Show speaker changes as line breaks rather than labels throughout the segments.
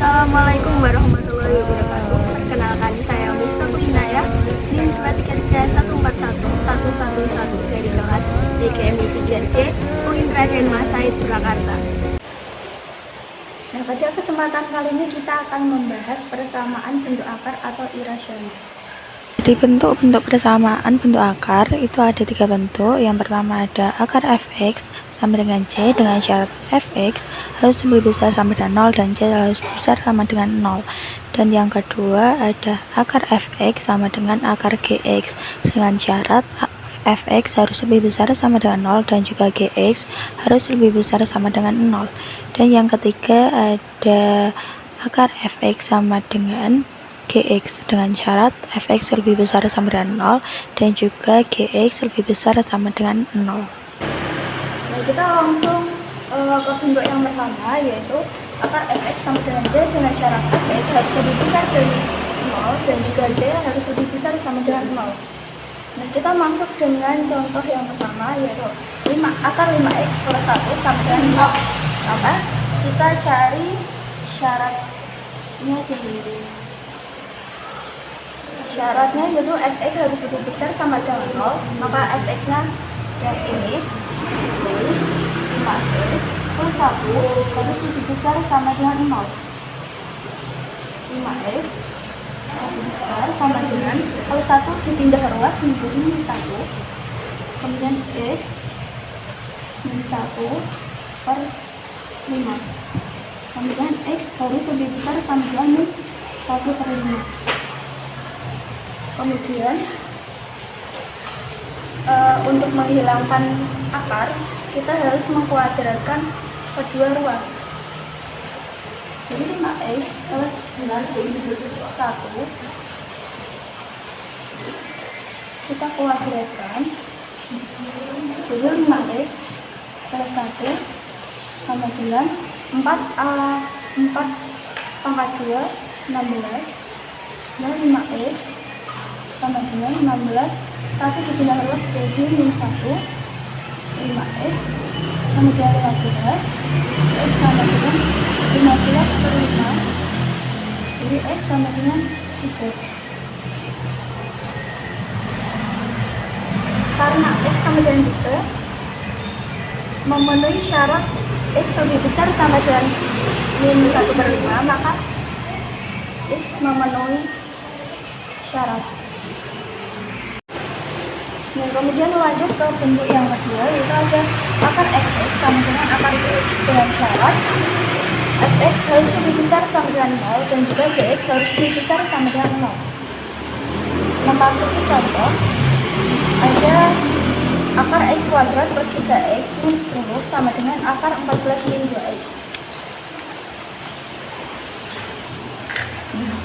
Assalamualaikum warahmatullahi wabarakatuh. Perkenalkan saya Miftahul Hinayah, NIM 233141111 dari kelas DKMI 3C UIN Raden Mas Said Surakarta. Nah, pada kesempatan kali ini kita akan membahas persamaan bentuk akar atau irasional.
Di bentuk persamaan bentuk akar itu ada 3 bentuk. Yang pertama ada akar fx sama dengan c dengan syarat fx harus lebih besar sama dengan 0 dan c harus besar sama dengan 0. Dan yang kedua ada akar fx sama dengan akar gx dengan syarat fx harus lebih besar sama dengan 0 dan juga gx harus lebih besar sama dengan 0. Dan yang ketiga ada akar fx sama dengan gx dengan syarat fx lebih besar sama dengan 0 dan juga gx lebih besar sama dengan 0.
Nah, kita langsung ke bentuk yang pertama, yaitu akar fx sama dengan c dengan syarat fx harus lebih besar dari 0 dan juga c harus lebih besar sama dengan 0. Nah, kita masuk dengan contoh yang pertama, yaitu akar 5x plus 1 sama dengan 0. Maka kita cari syaratnya dulu. Syaratnya yaitu fx harus lebih besar sama dengan 0, maka fx-nya yang ini 5x plus 1 harus lebih besar sama dengan 0. 5x lebih besar sama dengan, kalau 1 dipindah ruas menjadi 1, kemudian x min 1 per 5, kemudian x harus lebih besar sama dengan min 1 per 5. Kemudian untuk menghilangkan akar, kita harus mengkuadratkan kedua ruas. Jadi 5x plus 9 1 kita kuadratkan, jadi 5x plus 1 sama dengan 4 pangkat 2 16 dan 5x sama dengan 16, 1 dipindah ruas jadi min 1, 5x sama dengan 15, x sama dengan 15 per 5, jadi x sama dengan 3. Karena x sama dengan 3 memenuhi syarat x lebih besar sama dengan min 1 per 5, maka x memenuhi syarat. Nah, kemudian lanjut ke bentuk yang kedua, yaitu ada akar fx sama dengan akar gx dengan syarat fx harus lebih besar sama dengan 0 dan juga gx harus lebih besar sama dengan 0. Memasuki contoh, ada akar x kuadrat plus 3x min 10 sama dengan akar 14 min 2x.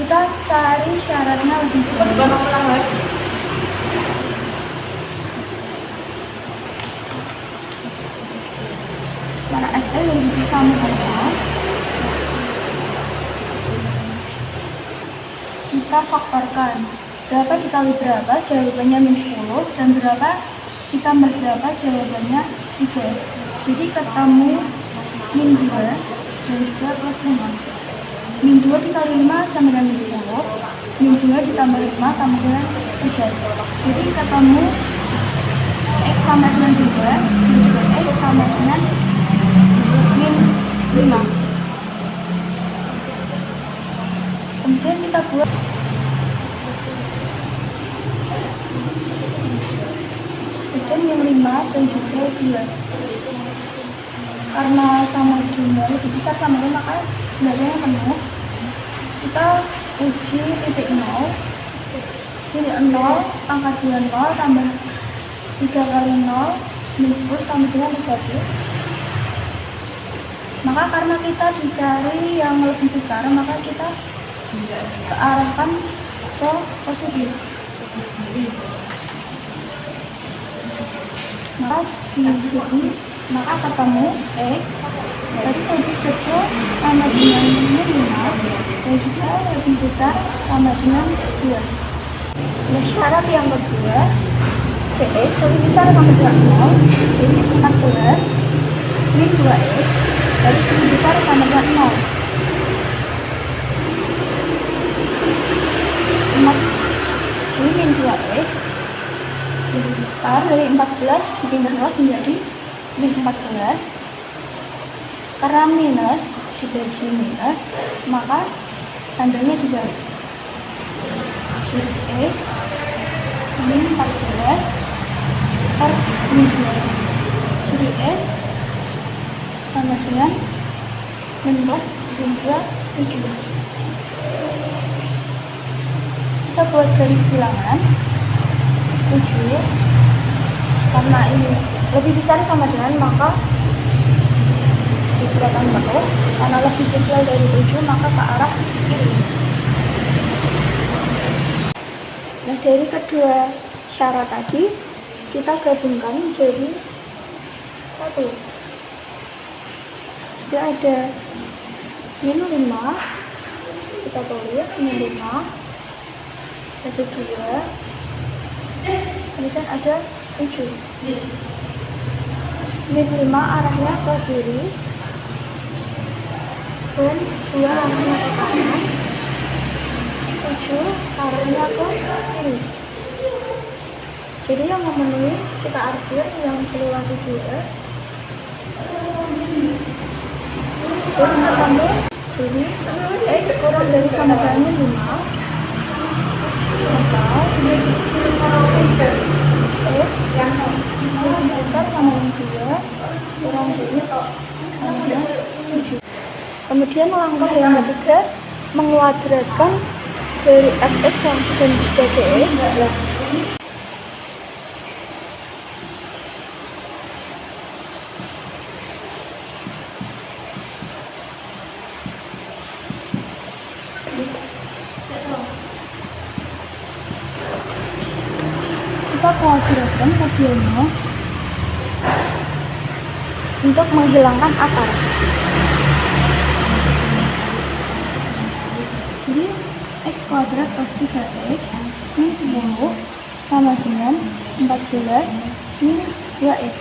Kita cari syaratnya lebih cepat. Karena fx lebih sama dengan 0, kita faktorkan. Berapa dikali berapa, jawabannya min 10, dan berapa ditambah berapa, jawabannya 3. Jadi ketemu min 2 dan 3 plus 5. Min 2 dikali 5 sama dengan min 10, min 2 ditambah 5 sama dengan 3. Jadi ketemu x sama dengan 2 dan juga x sama dengan min 5. Kemudian kita buat min 5 dan juga 2. Karena sama 2 lebih besar sama 2, maka sebenarnya penuh. Kita uji titik 0. Jadi 0 pangkat 2 0 tambah 3 kali 0 min 10 sama dengan negatif. Maka karena kita dicari yang lebih besar, maka kita kearahkan ke positif. Maka di sini maka ketemu x dari lebih kecil sama dengan min 5 dan juga lebih besar sama dengan 2. Nah, syarat yang kedua, gx lebih besar sama dengan 0, jadi 14 min 2x harus lebih besar sama dengan 0. akar dari 14 dipindah luas menjadi min 14. Karena minus dibagi minus, maka tandanya dibalik. Jadi X min 14 per min 2. Jadi X sama dengan min plus min 2 7. Kita buat garis bilangan 7. Karena ini lebih besar sama dengan, maka diberikan bawah. Karena lebih kecil dari 7, maka ke arah kiri. Nah, dari kedua syarat tadi kita gabungkan jadi satu. Dia ada min 5, kita tulis min 5, ada 2, kemudian ada 7. Min 5 arahnya ke kiri dan 2 arahnya ke kanan, 7 arahnya ke kiri. Jadi yang memenuhi kita arsir yang melewati 2. Jadi kita tambah, jadi X kurang dari sama dengan 5 atau X yang lebih besar sama dengan 2 kurang dari sama dengan 7. Kemudian langkah yang ketiga, menguadratkan dari fx yang dan juga dx. Kita kuadratkan keduanya untuk menghilangkan akar. Jadi x kuadrat plus 3x min 10 sama dengan 14 min 2x.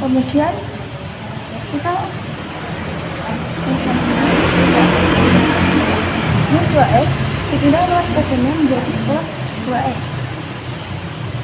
Kemudian kita min 2x dipindah luas ke sini menjadi plus 2x.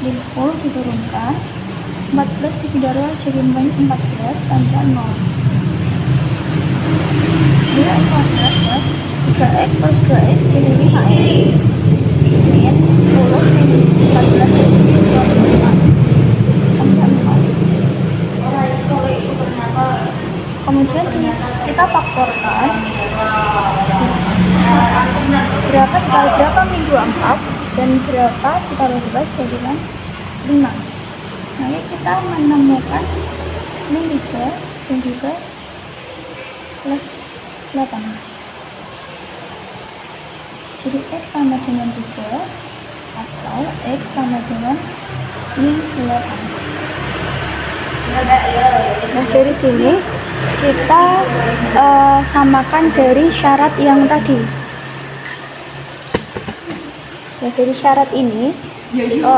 Jadi 10 diturunkan, 14 dipindah luas jadi min 14 tambah 0. Jadi x kuadrat plus 3x plus 2x jadi 5x min 10 min 14 jadi 24 tambah 0. Kemudian kita faktorkan berapa dikali berapa min 24 dan berapa dikali 12 jadi 5. Nanti kita menemukan min 3 dan juga plus 8. Jadi x sama dengan 3 atau x sama dengan min 8. Nah, dari sini kita samakan dari syarat yang tadi. Nah, dari syarat ini 3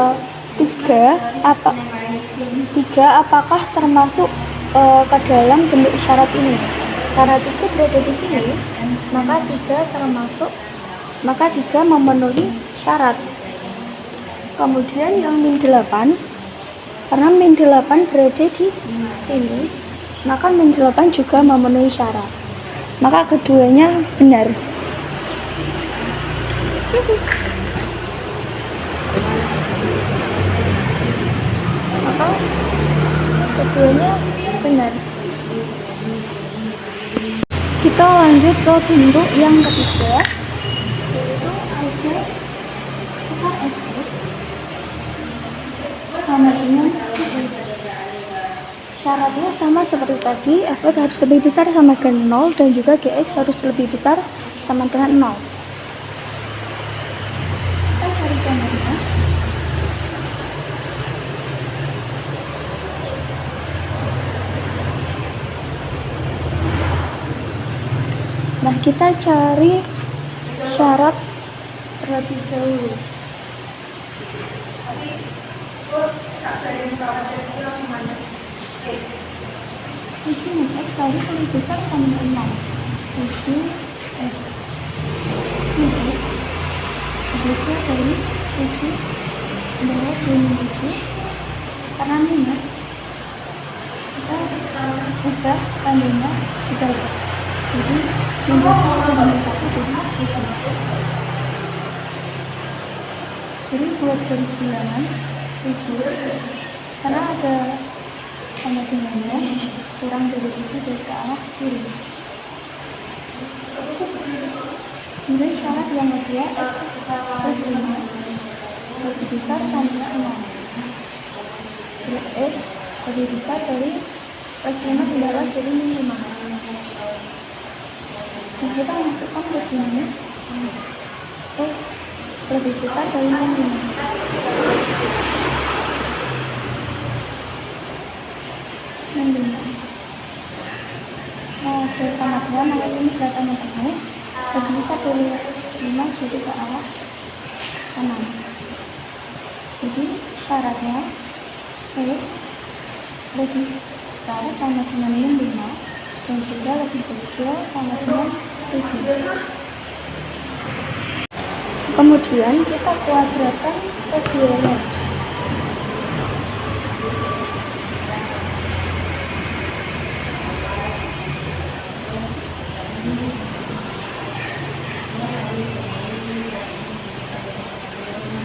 apakah termasuk ke dalam bentuk syarat ini? Karena 3 berada di sini, maka 3 termasuk, maka 3 memenuhi syarat. Kemudian yang min 8, karena min 8 berada di sini, maka min 8 juga memenuhi syarat. Maka keduanya benar. Maka keduanya benar. Kita lanjut ke bentuk yang ketiga, yaitu ada akar fx sama dengan syaratnya sama seperti tadi, fx harus lebih besar sama dengan 0 dan juga gx harus lebih besar sama dengan 0. Kita cari contohnya. Nah, kita cari syarat terlebih dahulu. Tujuh min x harus lebih besar sama dengan 0. 7 min x besar dari 7 bawah 27. Karena minus, kita ubah tandanya juga ya. Jadi membaca tambah 1 jadi 7. Jadi buat garis bilangan 7, karena ada sama dengannya, kurang dari 7 dari ke arah kiri. Kemudian syarat yang kedua, X plus 5 lebih besar tanda 6. Jadi X lebih besar dari plus 5 tambah jadi min 5. Nah, kita masukkan ke sini X lebih besar dari min 5. Min 5. Nah, bersama dengan nama ini datanya penuh, lebih besar dari 5 jadi ke arah kanan. Jadi syaratnya X lebih besar sama dengan min 5 dan juga lebih kecil sama dengan 7. Kemudian kita kuadratkan keduanya.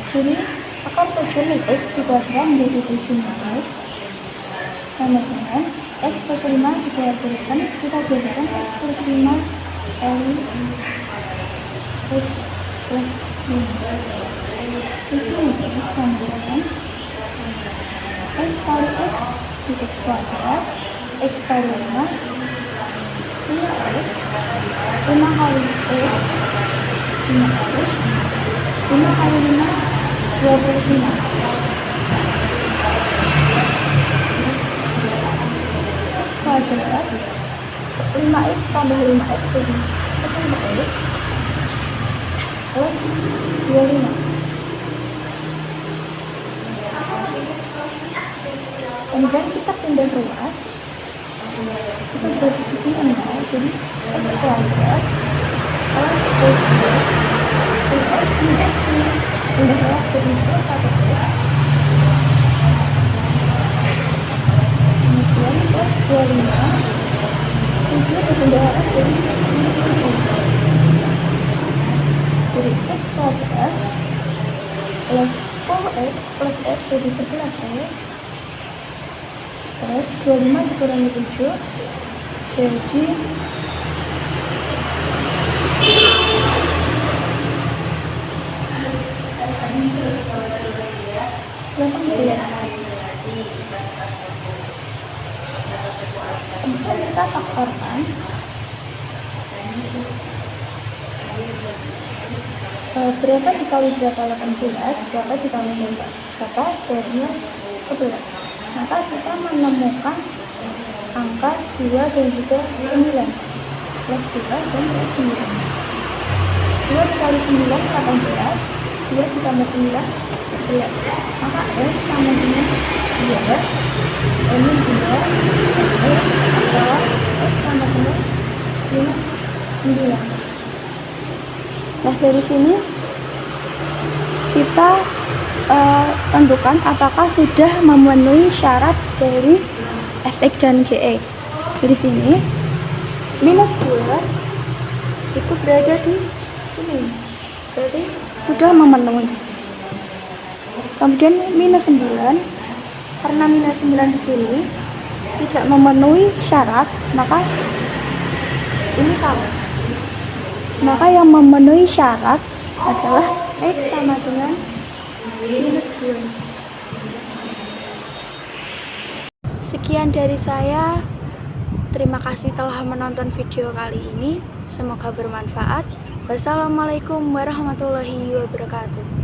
Jadi akar 7 min X dikuadrat menjadi 7 min X sama dengan X plus 5 dikuadratkan, kita jadikan X plus 5 kali X plus 5. Itu X sama dengan X kali X di X kuadrat, X kali 5 5X, 5 kali X 5X, 5 kali 5 25. X kuadrat 5X tambah 5X jadi 10X plus 25. Kemudian kita pindah ruas, kita berarti di sini 0, jadi X kuadrat plus 10X ini X pindah ruas jadi plus 1X, kemudian plus 25, 7 pindah ruas jadi minus 7. Jadi X kuadrat plus 10X plus X jadi 11X plus 25 dikurangi 7 jadi 18. Kemudian kita faktorkan, berapa dikali berapa 18, berapa dikali berapa jadinya 11. Maka kita menemukan angka 2 dan juga 9 plus 2 dan plus 9. 2 dikali 9 18, 2 ditambah 9 11. Maka X sama dengan 2 ini 2 X atau X sama dengan minus 9. Nah, dari sini kita tentukan apakah sudah memenuhi syarat dari fx dan gx. Di sini minus 2 itu berada di sini, berarti sudah memenuhi. Kemudian minus 9, karena minus 9 di sini tidak memenuhi syarat, maka ini salah. Maka yang memenuhi syarat adalah X sama dengan minus 2. Sekian dari saya. Terima kasih telah menonton video kali ini. Semoga bermanfaat. Wassalamualaikum warahmatullahi wabarakatuh.